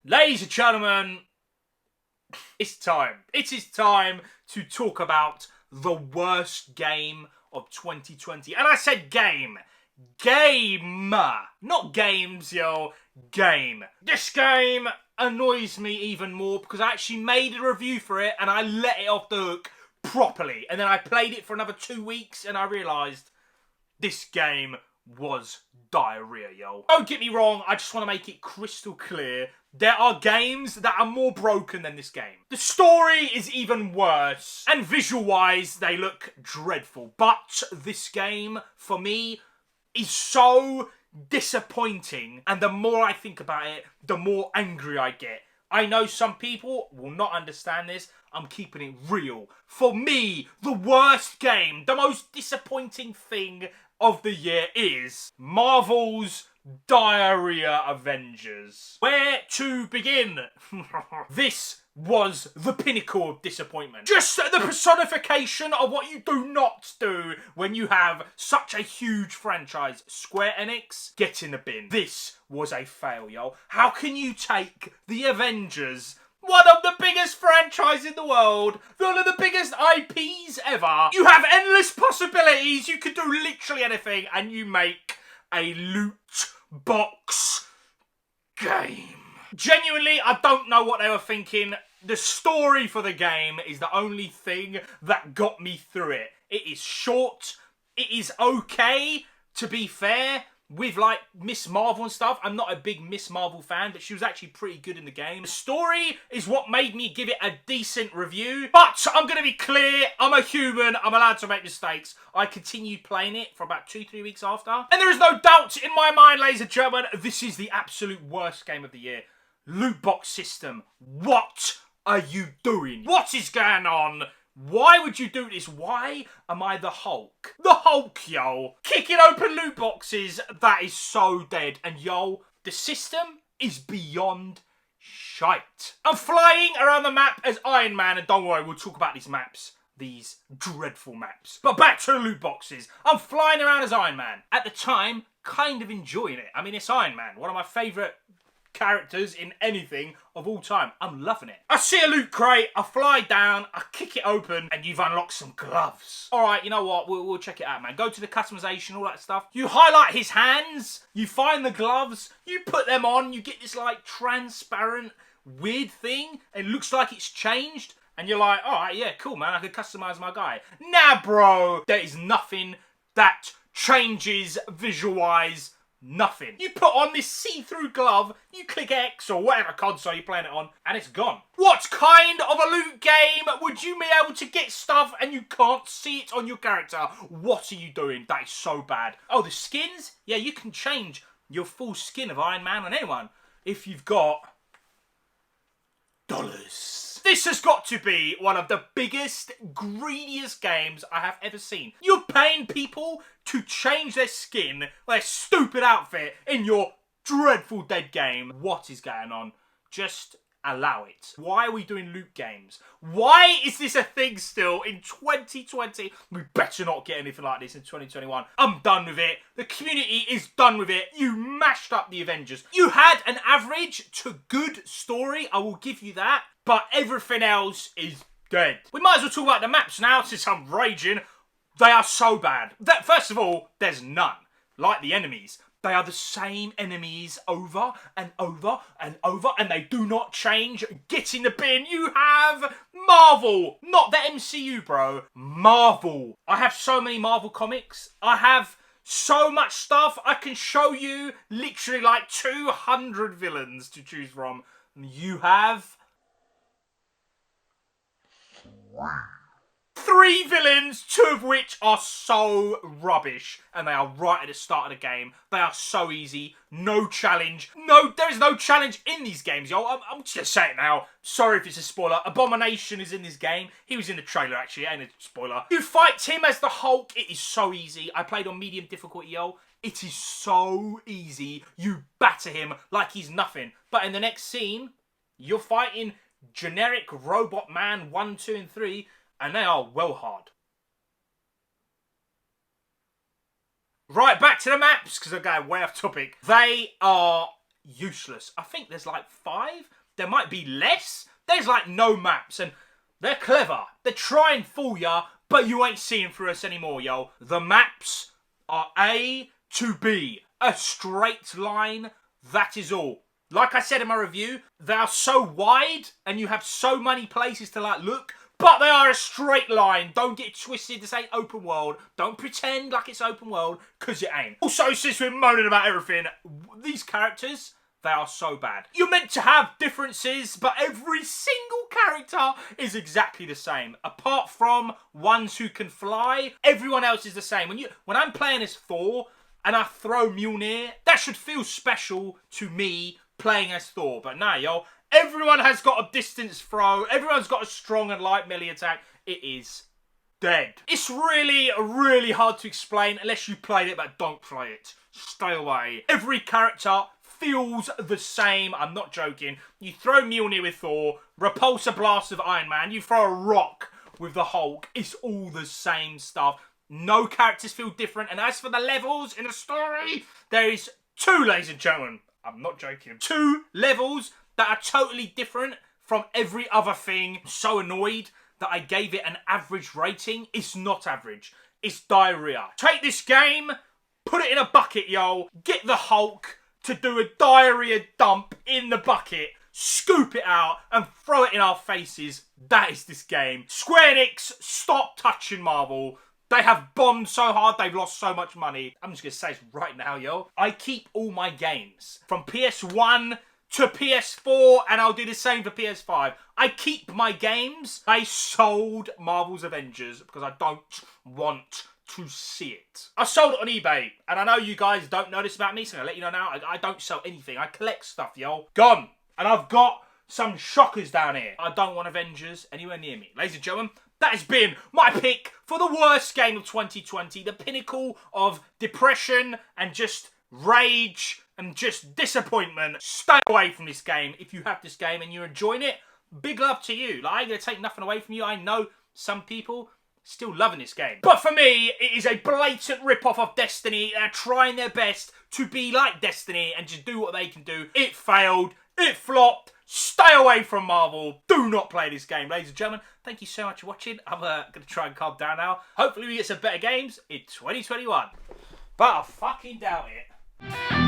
Ladies and gentlemen, it's time. It is time to talk about the worst game of 2020. And I said game. Game. Not games, yo. Game. This game annoys me even more because I actually made a review for it and I let it off the hook properly. And then I played it for another 2 weeks and I realised this game was diarrhea, yo. Don't get me wrong, I just want to make it crystal clear. There are games that are more broken than this game. The story is even worse, and visual-wise, they look dreadful. But this game, for me, is so disappointing, and the more I think about it, the more angry I get. I know some people will not understand this. I'm keeping it real. For me, the worst game, the most disappointing thing of the year is Marvel's Diarrhea Avengers. Where to begin? This was the pinnacle of disappointment. Just the personification of what you do not do when you have such a huge franchise. Square Enix, get in the bin. This was a fail, yo. How can you take the Avengers, one of the biggest franchises in the world, one of the biggest IPs ever? You have endless possibilities. You can do literally anything, and you make a loot box game. Genuinely, I don't know what they were thinking. The story for the game is the only thing that got me through it. It is short. It is okay, to be fair. With, like, Miss Marvel and stuff. I'm not a big Miss Marvel fan, but she was actually pretty good in the game. The story is what made me give it a decent review. But I'm going to be clear, I'm a human. I'm allowed to make mistakes. I continued playing it for about 2-3 weeks after. And there is no doubt in my mind, ladies and gentlemen, this is the absolute worst game of the year. Loot box system. What are you doing? What is going on? Why would you do this? Why am I the Hulk? The Hulk, yo. Kicking open loot boxes. That is so dead. And yo, the system is beyond shite. I'm flying around the map as Iron Man. And don't worry, we'll talk about these maps. These dreadful maps. But back to the loot boxes. I'm flying around as Iron Man. At the time, kind of enjoying it. I mean, it's Iron Man. One of my favourite characters in anything of all time. I'm loving it. I see a loot crate, I fly down, I kick it open, and you've unlocked some gloves. Alright, you know what? We'll check it out, man. Go to the customization, all that stuff. You highlight his hands, you find the gloves, you put them on, you get this, like, transparent, weird thing, and it looks like it's changed, and you're like, alright, yeah, cool, man, I could customize my guy. Nah, bro, there is nothing that changes visual-wise. Nothing. You put on this see-through glove, you click X or whatever console you're playing it on, and it's gone. What kind of a loot game would you be able to get stuff and you can't see it on your character? What are you doing? That is so bad. Oh, the skins? Yeah, you can change your full skin of Iron Man on anyone if you've got dollars. This has got to be one of the biggest, greediest games I have ever seen. You're paying people to change their skin, their stupid outfit, in your dreadful dead game. What is going on? Just allow it. Why are we doing loot games? Why is this a thing still in 2020? We better not get anything like this in 2021. I'm done with it. The community is done with it. You mashed up the Avengers. You had an average to good story, I will give you that. But everything else is dead. We might as well talk about the maps now since I'm raging. They are so bad. First of all, there's none. Like the enemies. They are the same enemies over and over and over, and they do not change. Get in the bin. You have Marvel. Not the MCU, bro. Marvel. I have so many Marvel comics. I have so much stuff. I can show you literally like 200 villains to choose from. You have 3 villains, 2 of which are so rubbish. And they are right at the start of the game. They are so easy. No challenge. No, there is no challenge in these games, yo. I'm just saying it now. Sorry if it's a spoiler. Abomination is in this game. He was in the trailer, actually. It ain't a spoiler. You fight him as the Hulk. It is so easy. I played on medium difficulty, yo. It is so easy. You batter him like he's nothing. But in the next scene, you're fighting generic Robot Man 1, 2, and 3, and they are well hard. Right, back to the maps, because I'm going way off topic. They are useless. I think there's like 5. There might be less. There's like no maps, and they're clever. They try and fool ya, but you ain't seeing through us anymore, yo. The maps are A to B. A straight line, that is all. Like I said in my review, they are so wide and you have so many places to like look, but they are a straight line. Don't get twisted, this ain't open world. Don't pretend like it's open world, because it ain't. Also, since we're moaning about everything, these characters, they are so bad. You're meant to have differences, but every single character is exactly the same. Apart from ones who can fly, everyone else is the same. When I'm playing as Thor and I throw Mjolnir, that should feel special to me playing as Thor. But nah, yo, everyone has got a distance throw. Everyone's got a strong and light melee attack. It is dead. It's really, really hard to explain unless you played it, but don't play it. Stay away. Every character feels the same. I'm not joking. You throw Mjolnir with Thor, repulsor blast of Iron Man, you throw a rock with the Hulk. It's all the same stuff. No characters feel different. And as for the levels in the story, there is 2, ladies and gentlemen. I'm not joking. 2 levels that are totally different from every other thing. I'm so annoyed that I gave it an average rating. It's not average. It's diarrhea. Take this game, put it in a bucket, yo. Get the Hulk to do a diarrhea dump in the bucket, scoop it out, and throw it in our faces. That is this game. Square Enix, stop touching Marvel. They have bombed so hard, they've lost so much money. I'm just going to say this right now, yo. I keep all my games from PS1 to PS4, and I'll do the same for PS5. I keep my games. I sold Marvel's Avengers because I don't want to see it. I sold it on eBay, and I know you guys don't know this about me, so I'm going to let you know now. I don't sell anything. I collect stuff, yo. Gone. And I've got some shockers down here. I don't want Avengers anywhere near me. Ladies and gentlemen, that has been my pick for the worst game of 2020. The pinnacle of depression and just rage and just disappointment. Stay away from this game. If you have this game and you're enjoying it, big love to you. Like, I ain't going to take nothing away from you. I know some people still loving this game. But for me, it is a blatant rip-off of Destiny. They're trying their best to be like Destiny and just do what they can do. It failed. It flopped. Stay away from Marvel. Do not play this game. Ladies and gentlemen, thank you so much for watching. I'm going to try and calm down now. Hopefully we get some better games in 2021. But I fucking doubt it.